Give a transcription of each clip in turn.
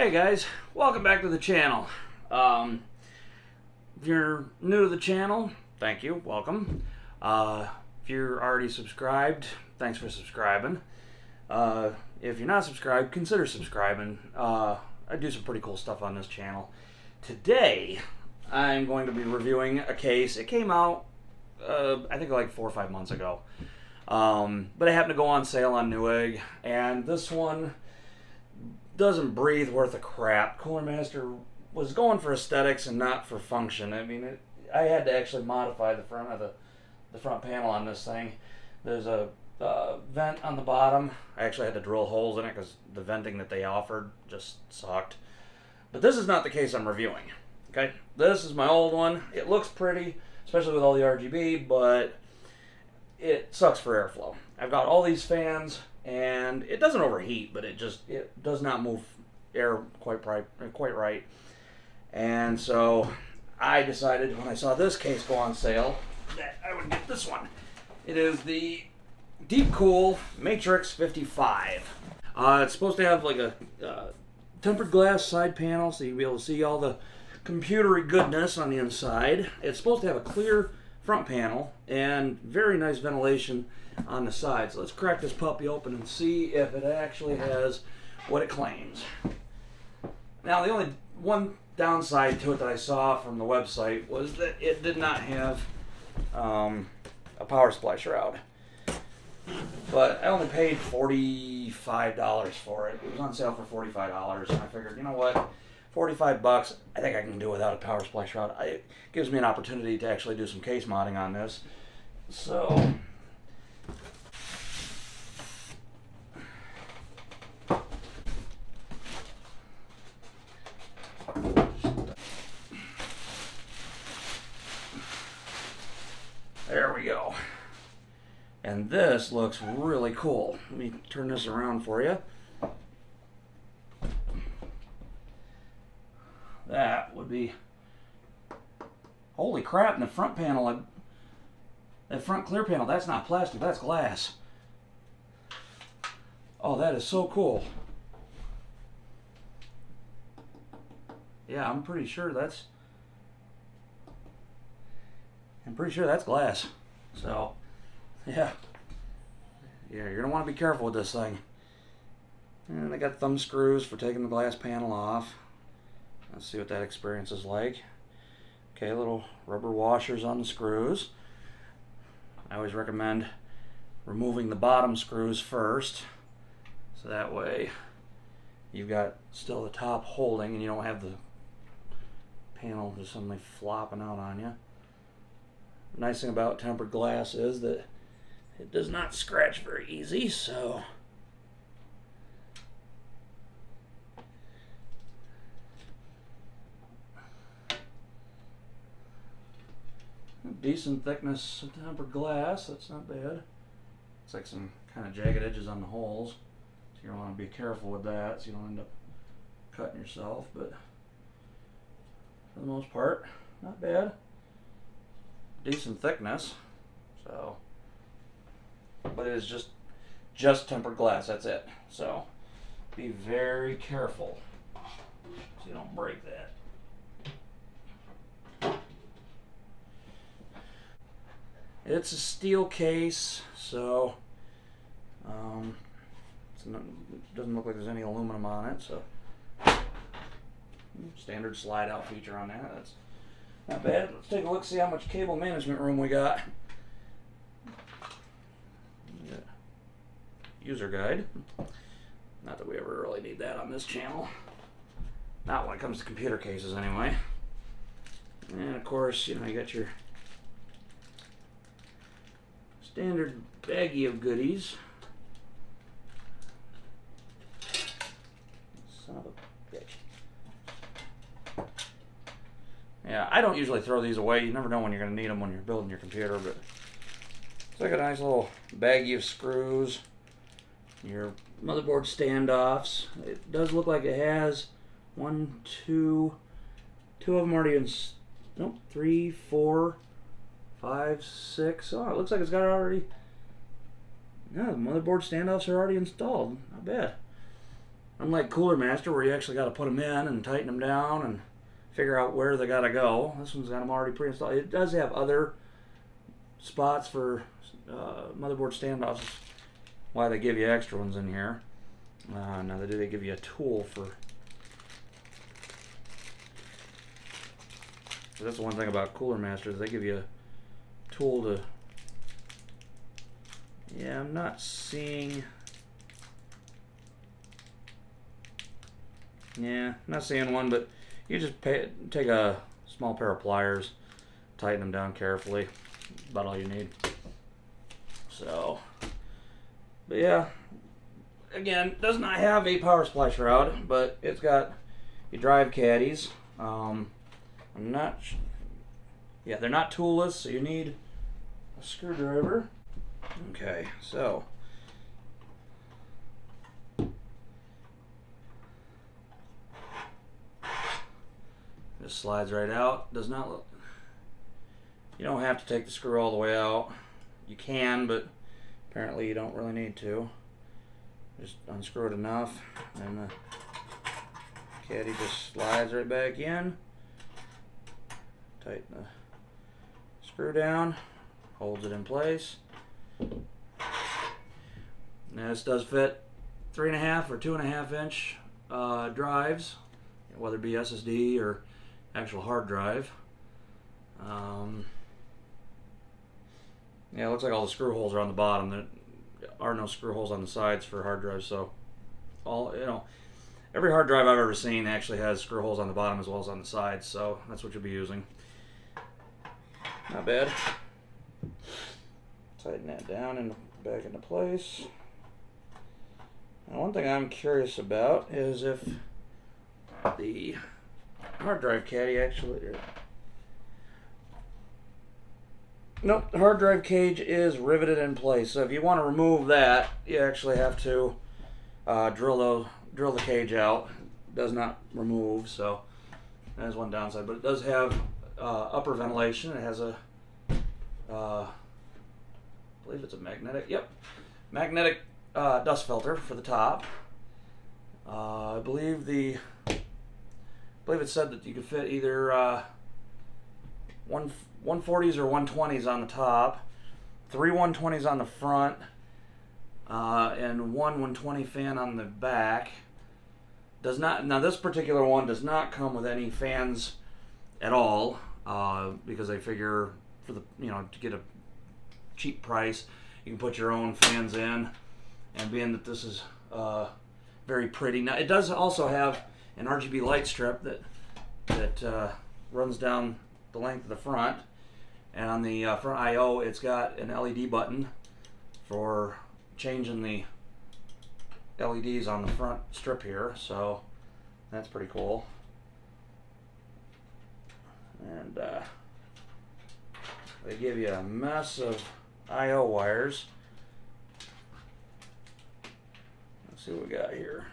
Hey guys, welcome back to the channel. If you're new to the channel, thank you, welcome. If you're already subscribed, thanks for subscribing. If you're not subscribed, consider subscribing. I do some pretty cool stuff on this channel. Today, I'm going to be reviewing a case. It came out, I think like 4 or 5 months ago. But it happened to go on sale on Newegg, and this one doesn't breathe worth a crap. Cooler Master was going for aesthetics and not for function. I mean, I had to actually modify the front of the front panel on this thing. There's a vent on the bottom. I actually had to drill holes in it because the venting that they offered just sucked. But this is not the case I'm reviewing. Okay, this is my old one. It looks pretty, especially with all the RGB, but it sucks for airflow. I've got all these fans, and it doesn't overheat, but it does not move air quite right. And so I decided when I saw this case go on sale that I would get this one. It is the DeepCool Matrexx 55. It's supposed to have like a tempered glass side panel, so you'll be able to see all the computery goodness on the inside. It's supposed to have a clear front panel and very nice ventilation on the sides. So let's crack this puppy open and see if it actually has what it claims. Now, the only one downside to it that I saw from the website was that it did not have a power supply shroud. But I only paid $45 for it. It was on sale for $45, and I figured, you know what, 45 bucks, I think I can do without a power supply shroud. It gives me an opportunity to actually do some case modding on this. So there we go. And this looks really cool. Let me turn this around for you. That would be, holy crap, in the front panel, that front clear panel, that's not plastic, that's glass. Oh, that is so cool. Yeah, I'm pretty sure that's glass. So, yeah, you're gonna want to be careful with this thing. And I got thumb screws for taking the glass panel off. Let's see what that experience is like. Okay, little rubber washers on the screws. I always recommend removing the bottom screws first, so that way you've got still the top holding and you don't have the panel just suddenly flopping out on you. The nice thing about tempered glass is that it does not scratch very easy, so decent thickness of tempered glass, that's not bad. It's like some kind of jagged edges on the holes, so you want to be careful with that so you don't end up cutting yourself, but for the most part, not bad. Decent thickness, so, but it is just tempered glass, that's it. So be very careful so you don't break that. It's a steel case, so it doesn't look like there's any aluminum on it, so standard slide out feature on that. That's not bad. Let's take a look, see how much cable management room we got. User guide. Not that we ever really need that on this channel. Not when it comes to computer cases anyway. And of course, you know, you got your standard baggie of goodies. Son of a bitch. Yeah, I don't usually throw these away. You never know when you're going to need them when you're building your computer, but it's like a nice little baggie of screws. Your motherboard standoffs. It does look like it has two of them already in. Nope, 3, 4, 5, 6. Oh, it looks like it's got it already. Yeah, the motherboard standoffs are already installed. Not bad. Unlike Cooler Master, where you actually got to put them in and tighten them down and figure out where they got to go, this one's got them already pre-installed. It does have other spots for motherboard standoffs. That's why they give you extra ones in here. Now they give you a tool for. So that's the one thing about Cooler Master, is they give you a tool to. Yeah, I'm not seeing. Yeah, I'm not seeing one, but you just take a small pair of pliers, tighten them down carefully. About all you need. So, but yeah, again, does not have a power supply shroud, but it's got your drive caddies. I'm not. Yeah, they're not toolless, so you need a screwdriver. Okay, so. This slides right out. Does not look. You don't have to take the screw all the way out. You can, but apparently you don't really need to. Just unscrew it enough, and the caddy just slides right back in. Tighten the screw down, holds it in place. Now this does fit 3.5 or 2.5 inch drives, whether it be SSD or actual hard drive. Yeah, it looks like all the screw holes are on the bottom. There are no screw holes on the sides for hard drives, so every hard drive I've ever seen actually has screw holes on the bottom as well as on the sides, so that's what you'll be using. Not bad. Tighten that down and back into place. Now, one thing I'm curious about is if the hard drive caddy actually. Nope, the hard drive cage is riveted in place. So if you want to remove that, you actually have to drill the cage out. It does not remove, so that is one downside. But it does have upper ventilation. It has a, I believe it's a magnetic. Yep, magnetic dust filter for the top. I believe it said that you could fit either 140s or 120s on the top, 3 120s on the front, and one 120 fan on the back. Now this particular one does not come with any fans at all, because they figure for the to get a cheap price, you can put your own fans in. And being that this is very pretty, now it does also have an RGB light strip that runs down the length of the front, and on the front I/O it's got an LED button for changing the LEDs on the front strip here, so that's pretty cool. And they give you a mess of I/O wires. Let's see what we got here.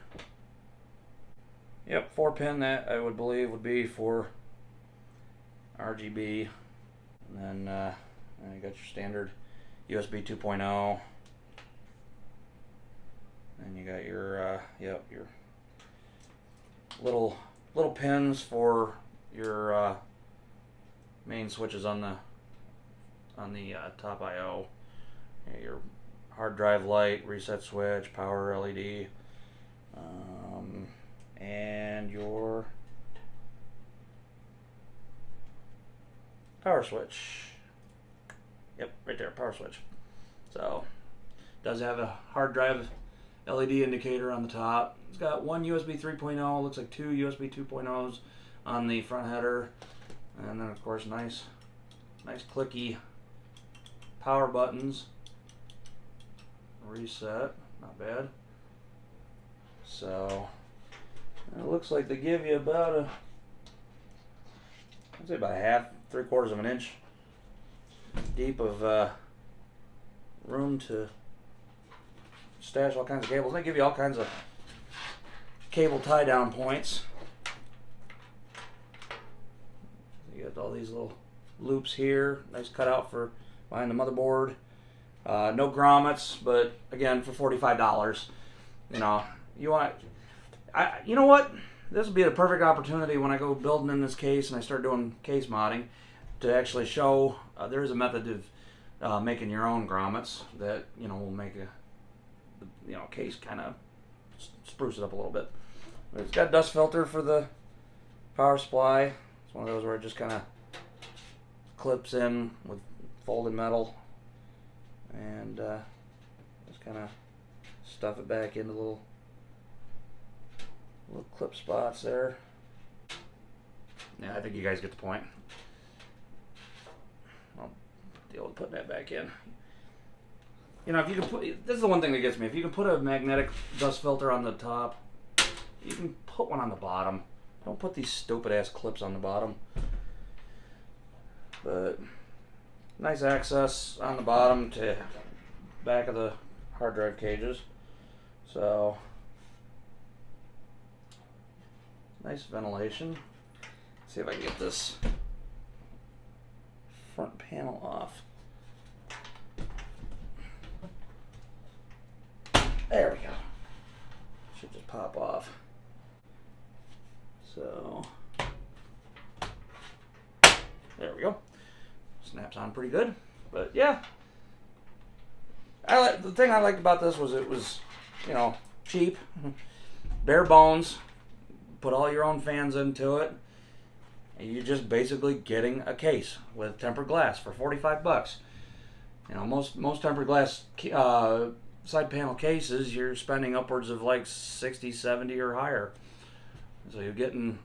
Yep, 4-pin, that I would believe would be for RGB, and then you got your standard USB 2.0, and you got your your little pins for your main switches on the top I/O. Your hard drive light, reset switch, power LED, and your power switch. Yep, right there, power switch. So, does have a hard drive LED indicator on the top. It's got one USB 3.0, looks like 2 USB 2.0s on the front header, and then of course nice clicky power buttons. Reset, not bad. So it looks like they give you about I'd say about a 3/4 of an inch deep of room to stash all kinds of cables. They give you all kinds of cable tie down points. You got all these little loops here, nice cutout for behind the motherboard. No grommets, but again, for $45, you want You know what? This would be a perfect opportunity when I go building in this case and I start doing case modding to actually show there is a method of making your own grommets that will make a case kind of spruce it up a little bit. But it's got a dust filter for the power supply. It's one of those where it just kind of clips in with folded metal and just kind of stuff it back into little clip spots there. Yeah, I think you guys get the point. I'll deal with putting that back in. If you can put, this is the one thing that gets me. If you can put a magnetic dust filter on the top, you can put one on the bottom. Don't put these stupid ass clips on the bottom. But nice access on the bottom to back of the hard drive cages. So nice ventilation. Let's see if I can get this front panel off. There we go. Should just pop off. So there we go. Snaps on pretty good. But yeah, the thing I liked about this was it was, cheap, bare bones. Put all your own fans into it, and you're just basically getting a case with tempered glass for 45 bucks. Most tempered glass side panel cases, you're spending upwards of like 60, 70 or higher. So you're getting,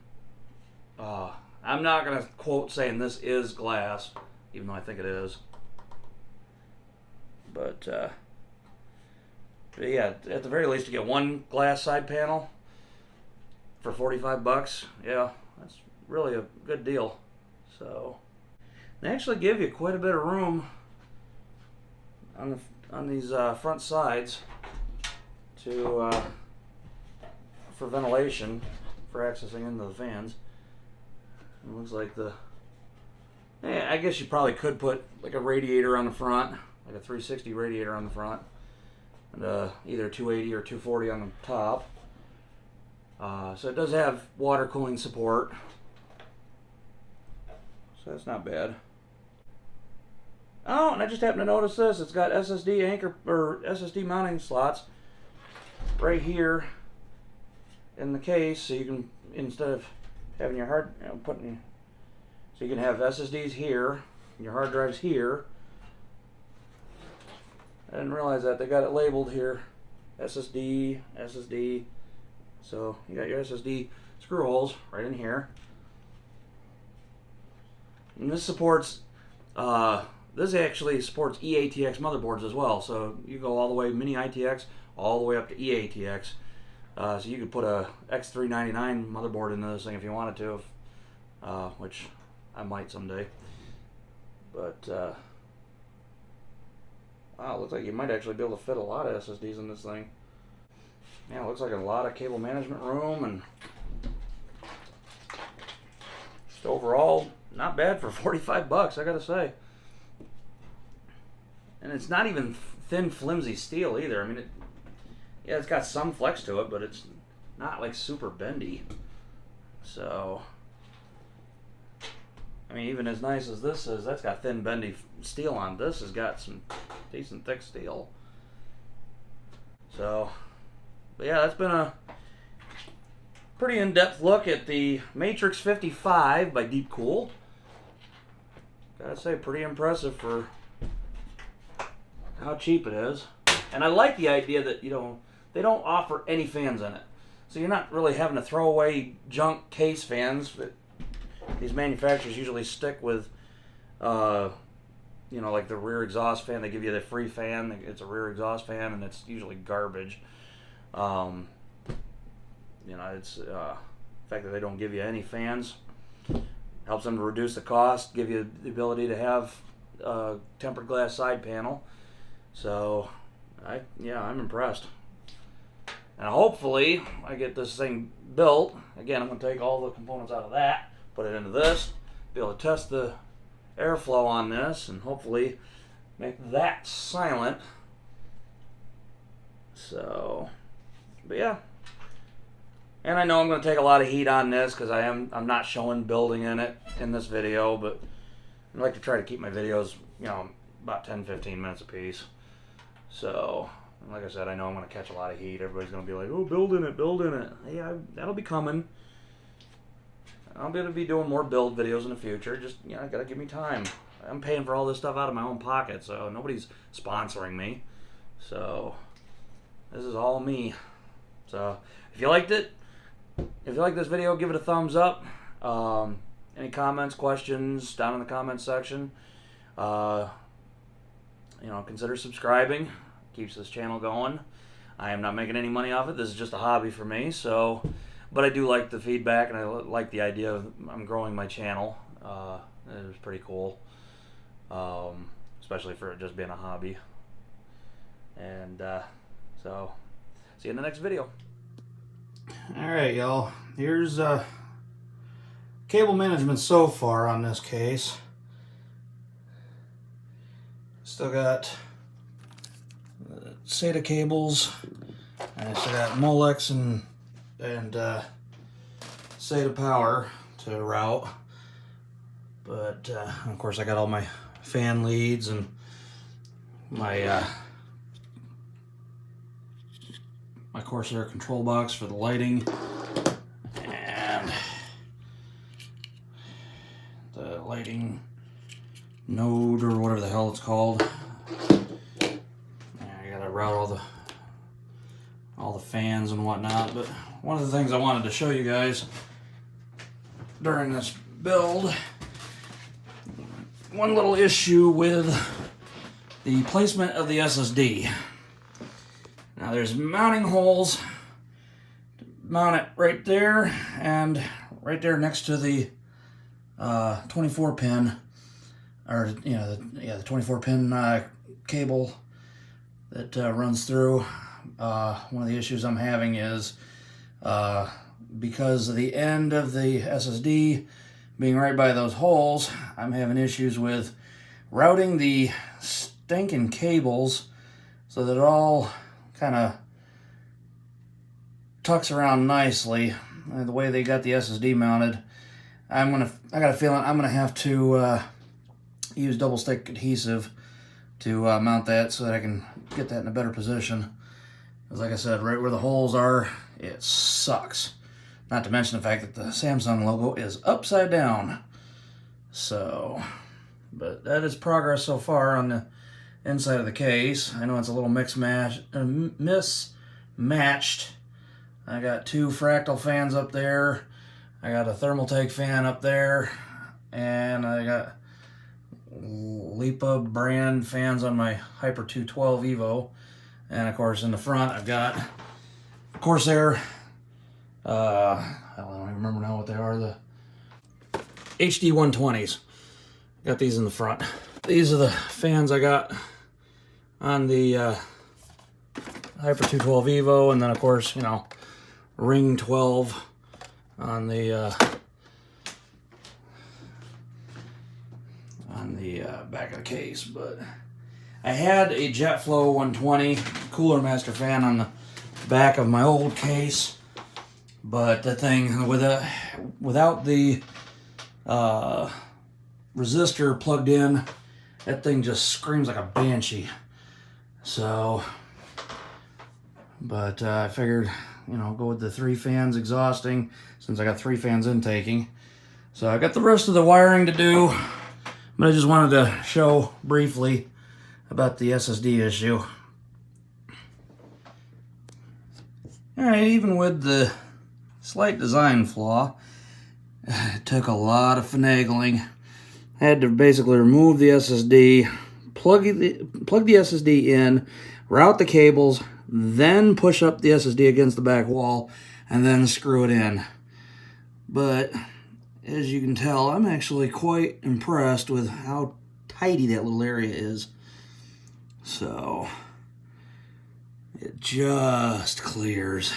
I'm not going to quote saying this is glass, even though I think it is. But yeah, at the very least you get one glass side panel for 45 bucks. Yeah, that's really a good deal. So they actually give you quite a bit of room on these front sides to for ventilation, for accessing into the fans. It looks like I guess you probably could put like a radiator on the front, like a 360 radiator on the front, and either 280 or 240 on the top. So it does have water cooling support, so that's not bad. Oh, and I just happened to notice this. It's got SSD anchor or SSD mounting slots right here in the case, so you can, instead of having your so you can have SSDs here, and your hard drives here. I didn't realize that they got it labeled here, SSD. So you got your SSD screw holes right in here, and this supports. This actually supports eATX motherboards as well. So you go all the way mini ITX all the way up to eATX. So you could put a X399 motherboard into this thing if you wanted to, which I might someday. But wow, it looks like you might actually be able to fit a lot of SSDs in this thing. Yeah, it looks like a lot of cable management room, and just overall not bad for 45 bucks, I gotta say. And it's not even thin, flimsy steel either. I mean, it's got some flex to it, but it's not like super bendy. So, I mean, even as nice as this is, that's got thin, bendy steel on. This has got some decent thick steel. So, but yeah, that's been a pretty in-depth look at the Matrexx 55 by DeepCool. Gotta say, pretty impressive for how cheap it is. And I like the idea that, they don't offer any fans in it. So you're not really having to throw away junk case fans that these manufacturers usually stick with, like the rear exhaust fan. They give you the free fan. It's a rear exhaust fan, and it's usually garbage. It's the fact that they don't give you any fans helps them to reduce the cost, give you the ability to have a tempered glass side panel. So, I'm impressed. And hopefully, I get this thing built. Again, I'm going to take all the components out of that, put it into this, be able to test the airflow on this, and hopefully make that silent. So, but yeah. And I know I'm going to take a lot of heat on this because I'm not showing building in it in this video, but I like to try to keep my videos, you know, about 10-15 minutes a piece. So, like I said, I know I'm going to catch a lot of heat. Everybody's going to be like, oh, build in it. Yeah, that'll be coming. I'm going to be doing more build videos in the future. Just, you know, got to give me time. I'm paying for all this stuff out of my own pocket, so nobody's sponsoring me. So, this is all me. So, if you liked it, if you like this video, give it a thumbs up. Any comments, questions, down in the comments section. You know, consider subscribing. Keeps this channel going. I am not making any money off it. This is just a hobby for me. So, but I do like the feedback, and I like the idea of I'm growing my channel. It was pretty cool, especially for it just being a hobby. And so, see you in the next video. Alright, y'all, here's cable management so far on this case. Still got SATA cables, and I still got Molex and SATA power to route. But of course I got all my fan leads and my my Corsair control box for the lighting, and the lighting node or whatever the hell it's called. I gotta route all the fans and whatnot. But one of the things I wanted to show you guys during this build, one little issue with the placement of the SSD. Now there's mounting holes to mount it right there, and right there next to the 24 pin, or the 24 pin cable that runs through. One of the issues I'm having is because of the end of the SSD being right by those holes, I'm having issues with routing the stinking cables so that it all kind of tucks around nicely. The way they got the SSD mounted, I got a feeling I'm gonna have to use double stick adhesive to mount that so that I can get that in a better position. Because like I said, right where the holes are, it sucks. Not to mention the fact that the Samsung logo is upside down. So, but that is progress so far on the inside of the case. I know it's a little mismatched. I got two fractal fans up there. I got a Thermaltake fan up there, and I got Lipa brand fans on my Hyper 212 Evo. And of course in the front I've got Corsair, I don't even remember now what they are, the HD 120s. Got these in the front. These are the fans I got on the Hyper 212 Evo, and then of course, you know, Ring 12 on the back of the case. But I had a JetFlow 120 Cooler Master fan on the back of my old case, but the thing without the resistor plugged in, that thing just screams like a banshee. So, but I figured, you know, go with the 3 fans exhausting, since I got 3 fans intaking. So I got the rest of the wiring to do, but I just wanted to show briefly about the SSD issue. Alright, even with the slight design flaw, it took a lot of finagling. I had to basically remove the SSD, plug the SSD in, route the cables, then push up the SSD against the back wall, and then screw it in. But as you can tell, I'm actually quite impressed with how tidy that little area is. So it just clears.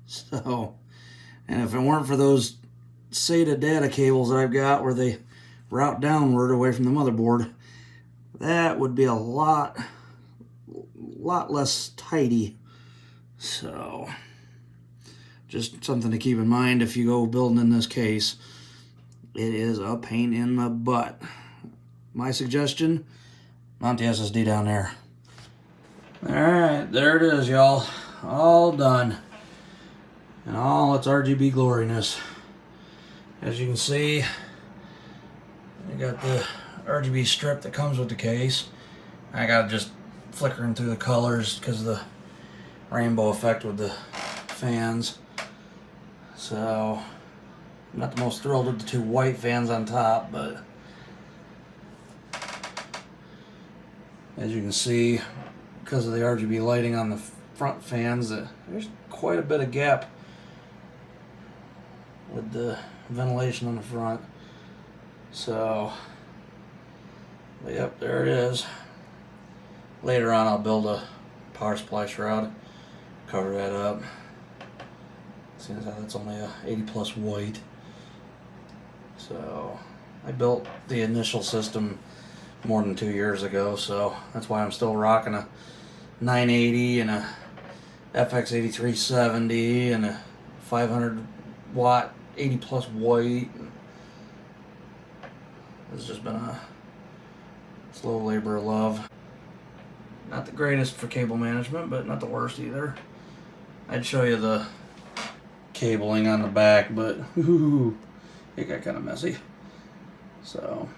So, and if it weren't for those SATA data cables that I've got where they route downward away from the motherboard, that would be a lot less tidy. So, Just something to keep in mind if you go building in this case. It is a pain in the butt. My suggestion, mount the SSD down there. Alright, there it is, y'all. All done. And all its RGB gloriness. As you can see, I got the RGB strip that comes with the case. I got it just flickering through the colors because of the rainbow effect with the fans. So, I'm not the most thrilled with the two white fans on top, but as you can see, because of the RGB lighting on the front fans, there's quite a bit of gap with the ventilation on the front. So, but yep, there it is. Later on I'll build a power supply shroud, cover that up. Seeing as how that's only a 80 plus white. So I built the initial system more than 2 years ago, so that's why I'm still rocking a 980 and a FX8370 and a 500 watt 80 plus white. It's just been a slow labor of love. Not the greatest for cable management, but not the worst either. I'd show you the cabling on the back, but it got kind of messy. So